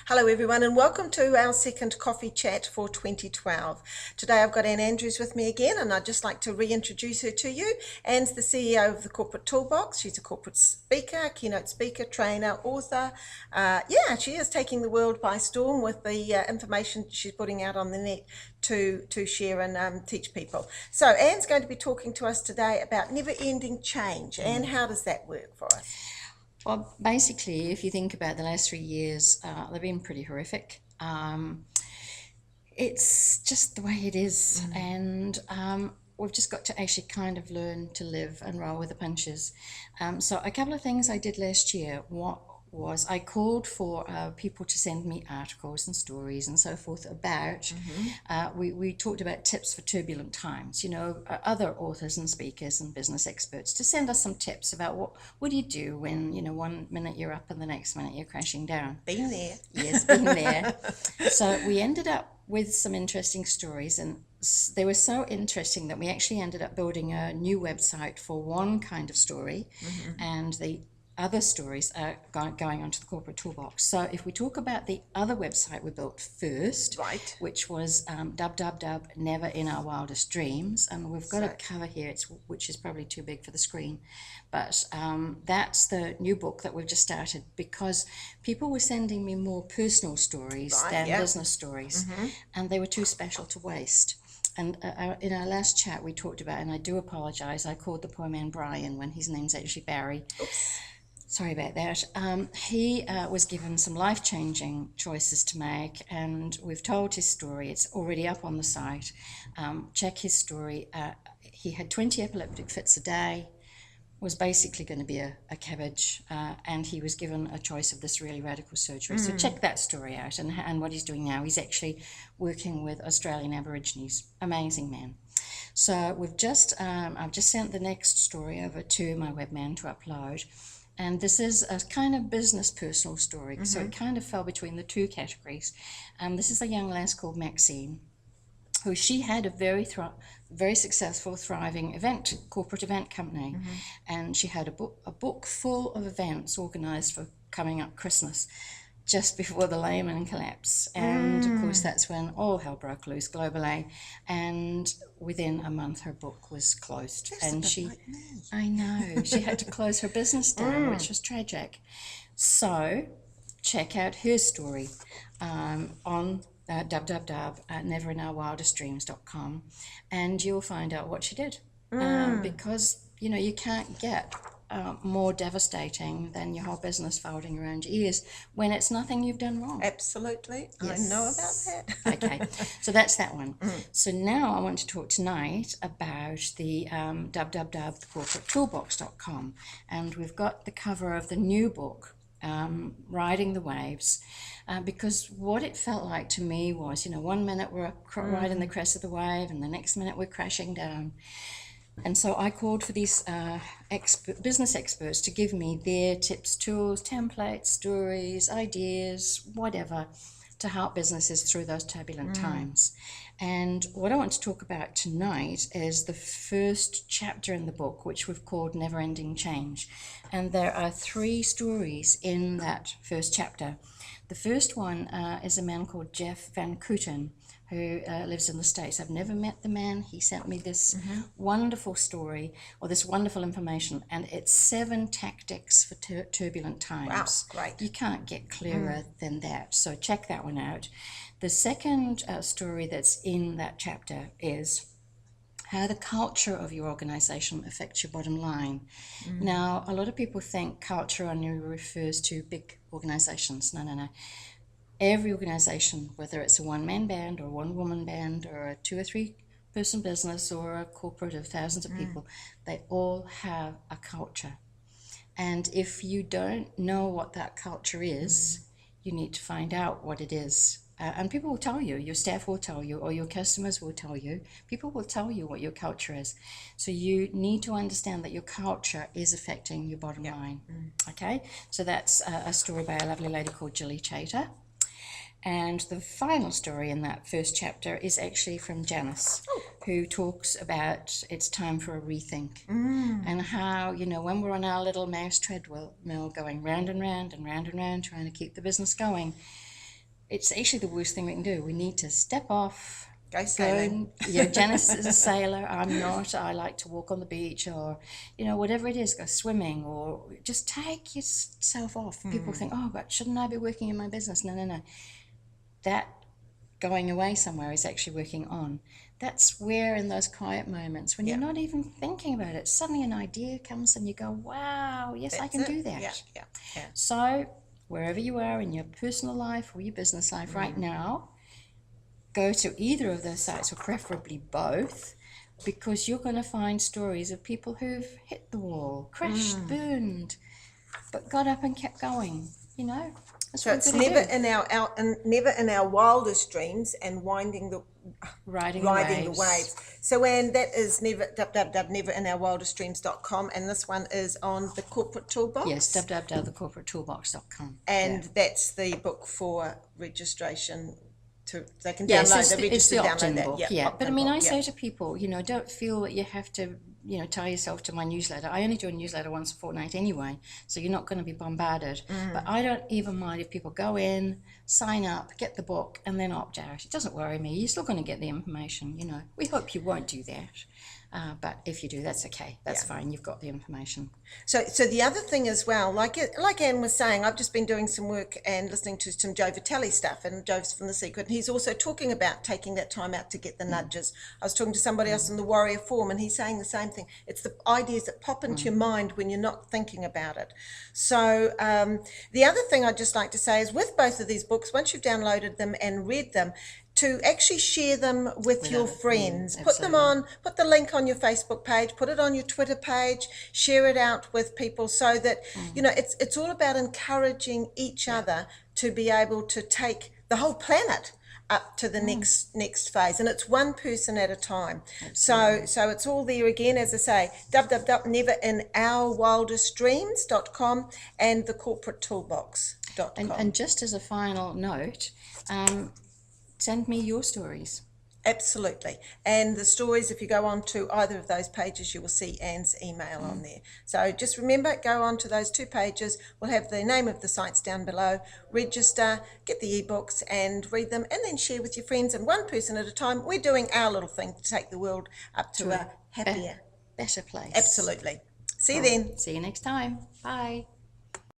Hello everyone and welcome to our second coffee chat for 2012. Today I've got Anne Andrews with me again and I'd just like to reintroduce her to you. Anne's the CEO of the Corporate Toolbox. She's a corporate speaker, keynote speaker, trainer, author. She is taking the world by storm with the information she's putting out on the net to share and teach people. So Anne's going to be talking to us today about never-ending change. Anne, how does that work for us? Well, basically, if you think about the last 3 years, they've been pretty horrific. It's just the way it is, and we've just got to actually kind of learn to live and roll with the punches. So a couple of things I did last year. What was I called for people to send me articles and stories and so forth about, we talked about tips for turbulent times, other authors and speakers and business experts to send us some tips about what do you do when, one minute you're up and the next minute you're crashing down. Been there. Yes, been there. So we ended up with some interesting stories, and they were so interesting that we actually ended up building a new website for one kind of story, and the other stories are going onto the Corporate Toolbox. So if we talk about the other website we built first, Right. which was Never in Our Wildest Dreams, and we've got a cover here, which is probably too big for the screen, but that's the new book that we've just started because people were sending me more personal stories than business stories, and they were too special to waste. And in our last chat we talked about, and I do apologize, I called the poor man Brian when his name's actually Barry. Oops. Sorry about that. He was given some life-changing choices to make, and we've told his story. It's already up on the site. Check his story. He had 20 epileptic fits a day, was basically going to be a cabbage, and he was given a choice of this really radical surgery. So check that story out, and what he's doing now. He's actually working with Australian Aborigines. Amazing man. So I've just sent the next story over to my webman to upload. And this is a kind of business personal story. So it kind of fell between the two categories. This is a young lass called Maxine, who she had a very successful, thriving corporate event company. And she had a book full of events organized for coming up Christmas, just before the Lehman collapse. And of course that's when all hell broke loose globally, and within a month her book was closed. And I know, she had to close her business down, which was tragic. So check out her story on www.neverinourwildestdreams.com, and you'll find out what she did. Because you can't get more devastating than your whole business folding around your ears when it's nothing you've done wrong. Absolutely. Yes. I know about that. Okay, so that's that one. So now I want to talk tonight about the www.thecorporatetoolbox.com, and we've got the cover of the new book, Riding the Waves, because what it felt like to me was, one minute we're riding the crest of the wave and the next minute we're crashing down. And so I called for these business experts to give me their tips, tools, templates, stories, ideas, whatever, to help businesses through those turbulent times. And what I want to talk about tonight is the first chapter in the book, which we've called Never Ending Change. And there are 3 stories in that first chapter. The first one is a man called Jeff Van Kooten, who lives in the States. I've never met the man. He sent me this wonderful story, or this wonderful information, and it's 7 tactics for turbulent times. Wow, great. You can't get clearer than that, so check that one out. The second story that's in that chapter is how the culture of your organization affects your bottom line. Now, a lot of people think culture only refers to big organizations. No. Every organization, whether it's a one-man band or a one-woman band or a 2 or 3 person business or a corporate of thousands of people, they all have a culture. And if you don't know what that culture is, you need to find out what it is. And people will tell you, your staff will tell you, or your customers will tell you. People will tell you what your culture is. So you need to understand that your culture is affecting your bottom line. Okay? So that's a story by a lovely lady called Julie Chater. And the final story in that first chapter is actually from Janice, who talks about it's time for a rethink, and how, when we're on our little mouse treadmill going round and round and round and round, trying to keep the business going, it's actually the worst thing we can do. We need to step off. Go sailing. Janice is a sailor. I'm not. I like to walk on the beach or, whatever it is, go swimming or just take yourself off. People think, oh, but shouldn't I be working in my business? No, no, no. That going away somewhere is actually working on. That's where in those quiet moments when you're not even thinking about it, suddenly an idea comes and you go, wow, yes, I can do that. Yeah. So wherever you are in your personal life or your business life right now, go to either of those sites or preferably both, because you're going to find stories of people who've hit the wall, crashed, burned, but got up and kept going. That's So what it's we've got to never do. never in our wildest dreams and riding the waves. So Anne, that is neverinOurWildestDreams.com, and this one is on the Corporate Toolbox. Yes, www.thecorporatetoolbox.com. And that's the book for registration. They can download. Yes, they it's the download opt-in that. book. Yeah, But I mean, I book, say to people, don't feel that you have to, tie yourself to my newsletter. I only do a newsletter once a fortnight anyway, so you're not going to be bombarded. But I don't even mind if people go in, sign up, get the book, and then opt out. It doesn't worry me. You're still going to get the information. We hope you won't do that. But if you do, that's okay. That's fine. You've got the information. So the other thing as well, like Anne was saying, I've just been doing some work and listening to some Joe Vitale stuff, and Joe's from The Secret, and he's also talking about taking that time out to get the nudges. I was talking to somebody else in the Warrior Forum, and he's saying the same thing. It's the ideas that pop into your mind when you're not thinking about it. So the other thing I'd just like to say is with both of these books, once you've downloaded them and read them, to actually share them with your friends. Put them on, put the link on your Facebook page, put it on your Twitter page, share it out with people so that, it's all about encouraging each other to be able to take the whole planet up to the next phase, and it's one person at a time. So it's all there again, as I say, www.neverinOurWildestDreams.com and thecorporatetoolbox.com. And just as a final note, send me your stories. Absolutely. And the stories, if you go on to either of those pages, you will see Anne's email on there. So just remember, go on to those two pages. We'll have the name of the sites down below. Register, get the ebooks and read them, and then share with your friends, and one person at a time. We're doing our little thing to take the world up to a happier, better place. Absolutely. See you then. See you next time. Bye.